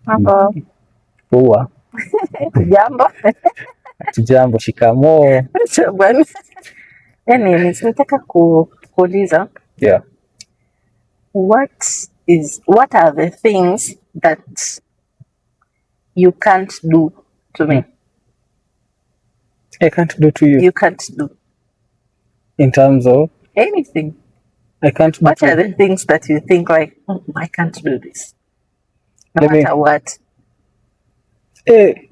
Mambo. Poa. Jambo. Jambo, shikamoo. Bwana. Yaani nataka kuuliza. Yeah. What are the things that you can't do to me? I can't do to you. You can't do. In terms of? Anything. I can't do. What are the things that you think like, I can't do this? No matter what.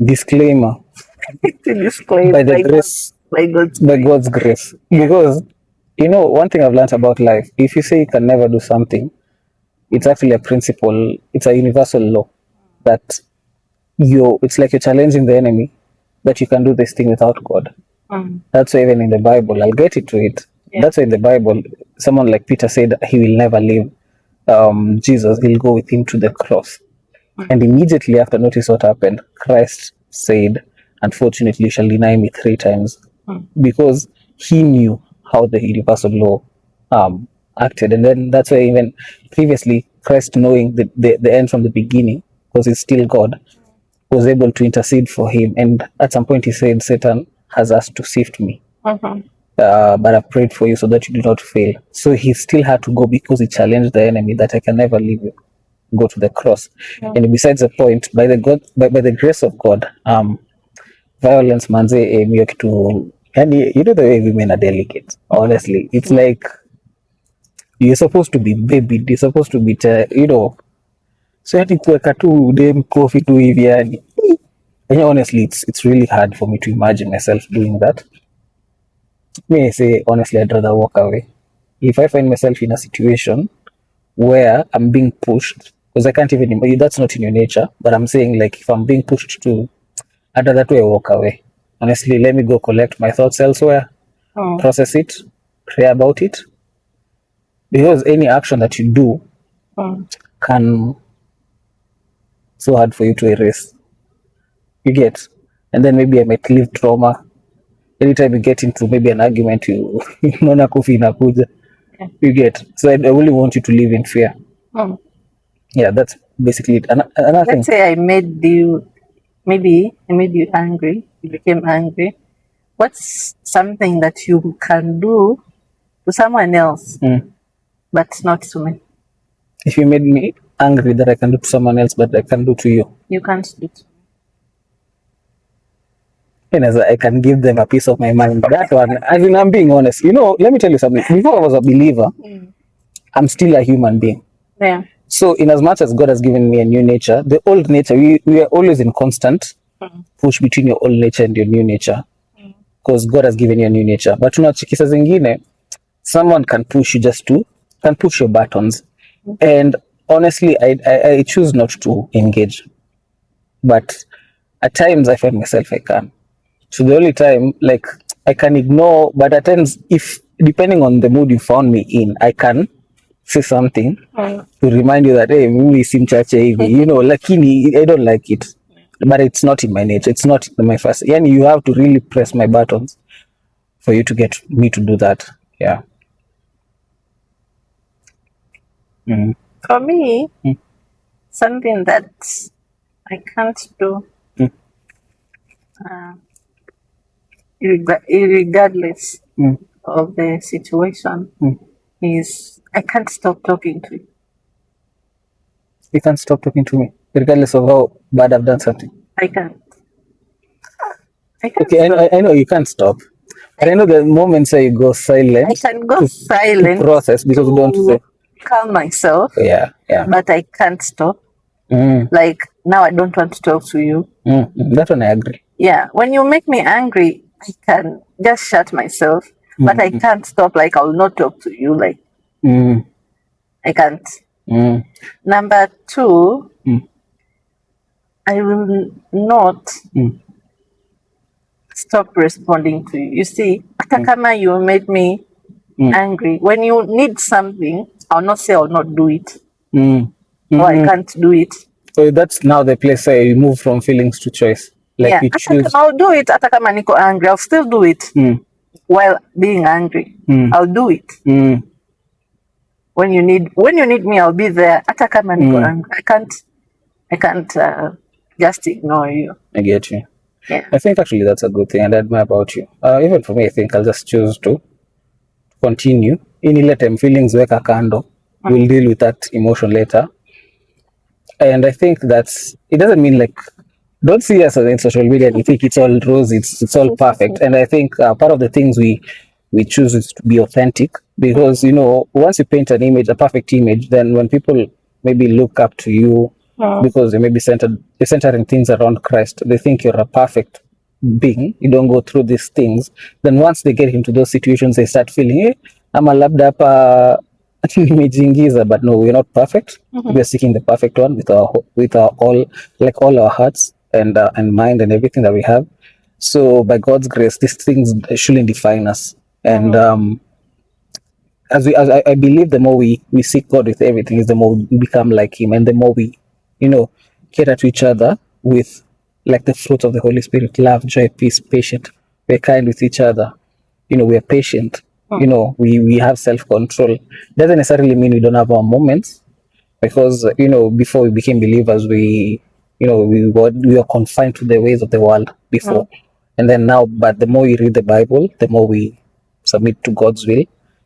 Disclaimer. Disclaimer. By the grace. By God's grace. Because, one thing I've learned about life, if you say you can never do something, it's actually a principle, it's a universal law that it's like you're challenging the enemy that you can do this thing without God. That's why even in the Bible, I'll get into it. Yeah. That's why in the Bible, someone like Peter said he will never leave Jesus, he'll go with him to the cross. And immediately after, notice what happened. Christ said, unfortunately, you shall deny me 3 times. Because he knew how the universal law acted. And then that's why even previously, Christ, knowing the end from the beginning, because he's still God, was able to intercede for him. And at some point he said, Satan has asked to sift me. But I've prayed for you so that you do not fail. So he still had to go because he challenged the enemy that I can never leave you. Go to the cross. And besides the point, by the grace of God, violence manze hiyo kitu, yani, the way women are delicate, honestly. It's like you're supposed to be babied, you're supposed to be so yani kuweka tu dem coffee tu hivi yani. Honestly, it's really hard for me to imagine myself doing that. Me, I say honestly, I'd rather walk away. If I find myself in a situation where I'm being pushed, because I can't even, that's not in your nature, but I'm saying, like, if I'm being pushed to, I'd rather walk away. Honestly, let me go collect my thoughts elsewhere, process it, pray about it. Because any action that you do can so hard for you to erase. You get? And then maybe I might leave trauma. Anytime you get into maybe an argument, you unaona kofi inakuja. You get? So I only want you to live in fear. Yeah, that's basically it. Another thing. Let's say I made you angry. You became angry. What's something that you can do to someone else, but not to me? If you made me angry, that I can do to someone else, but I can do to you. You can't do to me. And as I can give them a piece of my mind. That one, I mean, I'm being honest. Let me tell you something. Before I was a believer, I'm still a human being. Yeah. So in as much as God has given me a new nature, the old nature, we are always in constant push between your old nature and your new nature. Because God has given you a new nature. But kisa zingine, someone can push you can push your buttons. And honestly, I choose not to engage. But at times I find myself I can. So the only time, like, I can ignore, but at times, if depending on the mood you found me in, I can say something to remind you that, hey, mimi si mchache hivi, lakini I don't like it. But it's not in my nature. It's not my first. Yani, you have to really press my buttons for you to get me to do that. Yeah. For me, something that I can't do, regardless of the situation, is I can't stop talking to you. You can't stop talking to me, regardless of how bad I've done something. I can't. Okay, I know you can't stop. But I know the moments where you go silent. I can go silent to process because you don't say. Calm myself. Yeah. But I can't stop. Like now, I don't want to talk to you. That one I agree. Yeah, when you make me angry, I can just shut myself, but I can't stop. Like I will not talk to you. Like I can't. Number 2, I will not stop responding to you. You see, hata kama you made me angry, when you need something, I'll not say I'll not do it. Or I can't do it. So that's now the place where you move from feelings to choice. Like you choose. I'll do it. Hata kama niko angry, I'll still do it. While being angry, I'll do it. When you need me, I'll be there. Hata kama niko angry, I can't I can't just ignore you. I get you. Yeah. I think actually that's a good thing, and I admire about you. Even for me, I think I'll just choose to continue. In let them feelings weka kando. We'll deal with that emotion later. And I think that's it doesn't mean like don't see us in social media and you think it's all rosy, it's all perfect. And I think part of the things we choose is to be authentic because you know once you paint an image, a perfect image, then when people maybe look up to you because they may be centering things around Christ, they think you're a perfect being. You don't go through these things. Then once they get into those situations, they start feeling, hey, I'm a labda hapa nimejiingiza, but no, we're not perfect. We're seeking the perfect one with our all our hearts and mind and everything that we have. So by God's grace, these things shouldn't define us. And as I believe, the more we seek God with everything, is the more we become like Him, and the more we, you know, cater to each other with like the fruit of the Holy Spirit: love, joy, peace, patient. We're kind with each other. You know, we're patient. You know, we have self control. Doesn't necessarily mean we don't have our moments, because you know before we became believers we you know we were confined to the ways of the world before, and then now, but the more we read the Bible, the more we submit to God's will.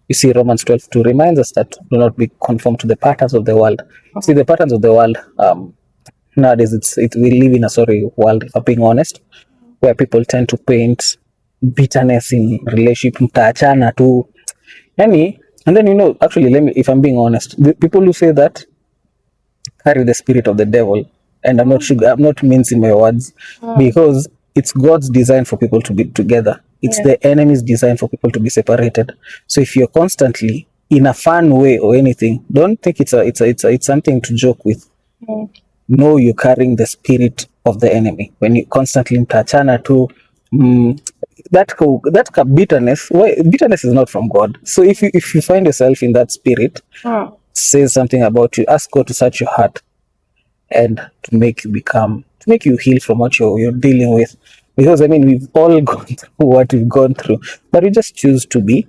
You see Romans 12:2 reminds us that do not be conformed to the patterns of the world. See, the patterns of the world, nowadays we live in a sorry world, if I'm being honest, where people tend to paint bitterness in relationship, mtaachana tu yani. And then you know, actually, let me, if I'm being honest, the people who say that carry the spirit of the devil. And I'm not mincing my words, because it's God's design for people to be together. It's the enemy's design for people to be separated. So if you're constantly in a fun way or anything, don't think it's something to joke with. No, you're carrying the spirit of the enemy when you constantly mtachana to bitterness. Well, bitterness is not from God. So if you find yourself in that spirit, says something about you, ask God to search your heart and to make you heal from what you're dealing with. Because I mean, we've all gone through what we've gone through, but we just choose to be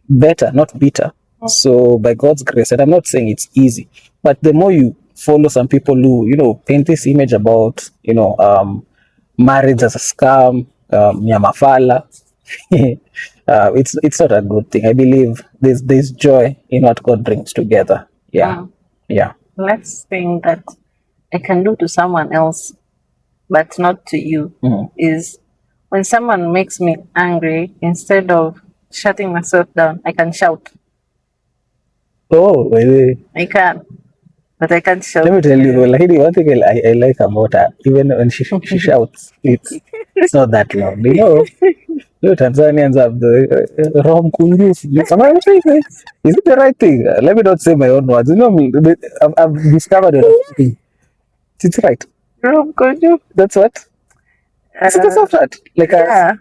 better, not bitter. So by God's grace, and I'm not saying it's easy, but the more you follow some people who, you know, paint this image about, you know, marriage as a scam, nyamafala, it's not a good thing. I believe there's joy in what God brings together. Yeah. Yeah. Next thing that I can do to someone else, but not to you, is when someone makes me angry, instead of shutting myself down, I can shout. Oh, really? I can, but I can't shout. Let me tell you, like one thing I like about her, even when she shouts, it's not that loud. You know, Tanzanians have the rom kunjus. Is it the right thing? Let me not say my own words. You know me, I've discovered it. It's right. Rom kunju. That's what. Is it a soft that? Like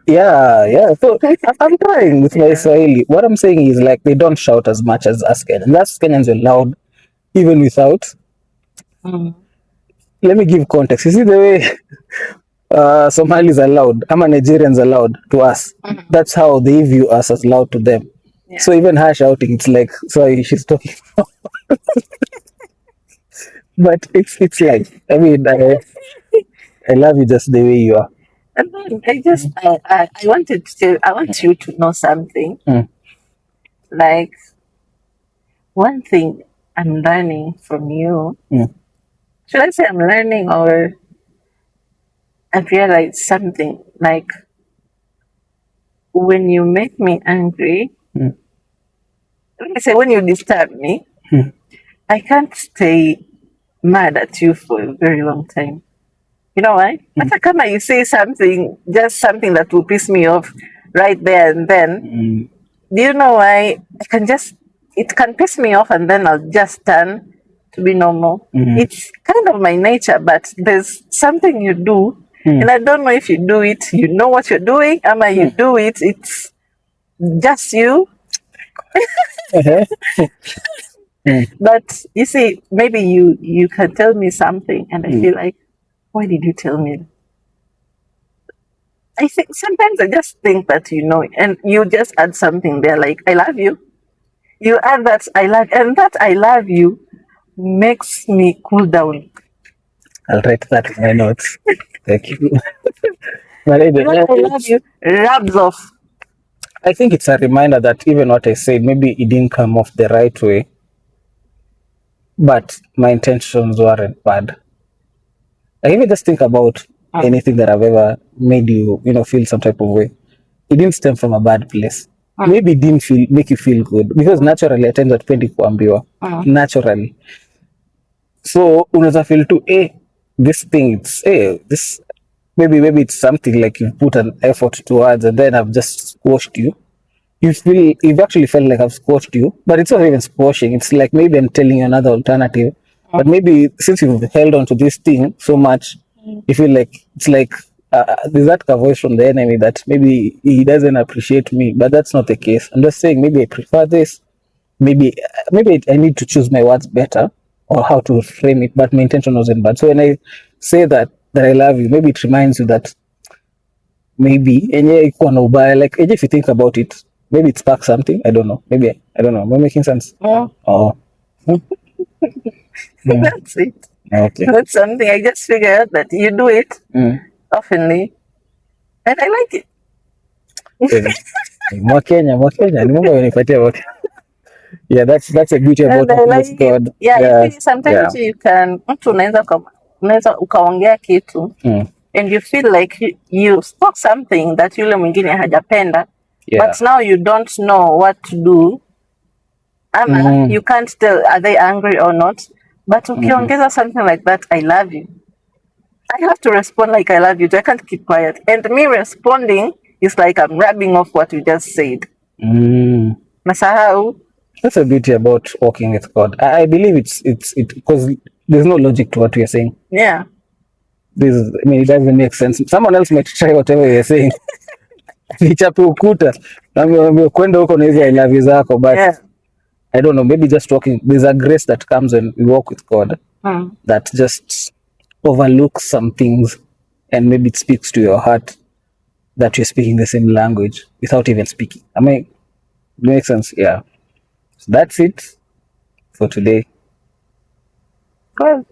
yeah. So I'm trying with my Swahili. What I'm saying is like they don't shout as much as us Kenyans. Us Kenyans are loud, even without. Let me give context. You see the way Somalis are loud, ama Nigerians are loud to us. That's how they view us as loud to them. Yeah. So even her shouting, it's like, sorry, she's talking. But it's like, I mean, I love you just the way you are. And then I want you to know something. Like, one thing I'm learning from you. Should I say I'm learning, or I've realized something? Like, when you make me angry, let me say, when you disturb me, I can't stay mad at you for a very long time. You know why? Hata kama you say something, just something that will piss me off right there and then, do you know why? It can piss me off and then I'll just turn to be normal. It's kind of my nature, but there's something you do, and I don't know if you do it, you know what you're doing, ama you do it, it's just you. But you see, maybe you can tell me something and I feel like, why did you tell me? I think sometimes I just think that you know it, and you just add something there like, I love you. You add that I love, and that I love you makes me cool down. I'll write that in my notes. Thank you. But You know, I love you rubs off. I think it's a reminder that even what I said, maybe it didn't come off the right way, but my intentions weren't bad. I even just think about anything that I've ever made you, feel some type of way. It didn't stem from a bad place. Maybe it didn't make you feel good because naturally at times hatupendi kuambiwa. Naturally. So unaweza feel to this thing, this maybe it's something like you've put an effort towards and then I've just squashed you. You've actually felt like I've squashed you, but it's not even squashing. It's like maybe I'm telling you another alternative. But maybe since you've held on to this thing so much, you feel like it's like there's that voice from the enemy that maybe he doesn't appreciate me, but that's not the case. I'm just saying maybe I prefer this. Maybe I need to choose my words better or how to frame it, but my intention wasn't bad. So when I say that I love you, maybe it reminds you that maybe enye ikuwa na ubaya, like if you think about it, maybe it sparks something. I don't know. Maybe I don't know. Am I making sense? Oh. That's it. Okay. That's something I just figured that you do it oftenly, and I like it. Mwakenya ni mambo yanipatia wote. Yeah, that's a beauty about this God. Yeah, sometimes you can mtu unaweza ukaongea kitu and you feel like you spoke something that yule mwingine hajapenda, but now you don't know what to do. You can't tell are they angry or not, but ukiongeza something like that, I love you, I have to respond like I love you. I can't keep quiet, and me responding is like I'm rubbing off what you just said. Nasahau. That's the beauty about walking with God. I believe it's because there's no logic to what we are saying. Yeah. It doesn't make sense. Someone else might try whatever you're saying. Nichape ukuta. Kwenda huko na hizo I love you zako, but I don't know, maybe just walking, there's a grace that comes when we walk with God that just overlooks some things and maybe it speaks to your heart that you're speaking the same language without even speaking. It makes sense? Yeah. So that's it for today. Good.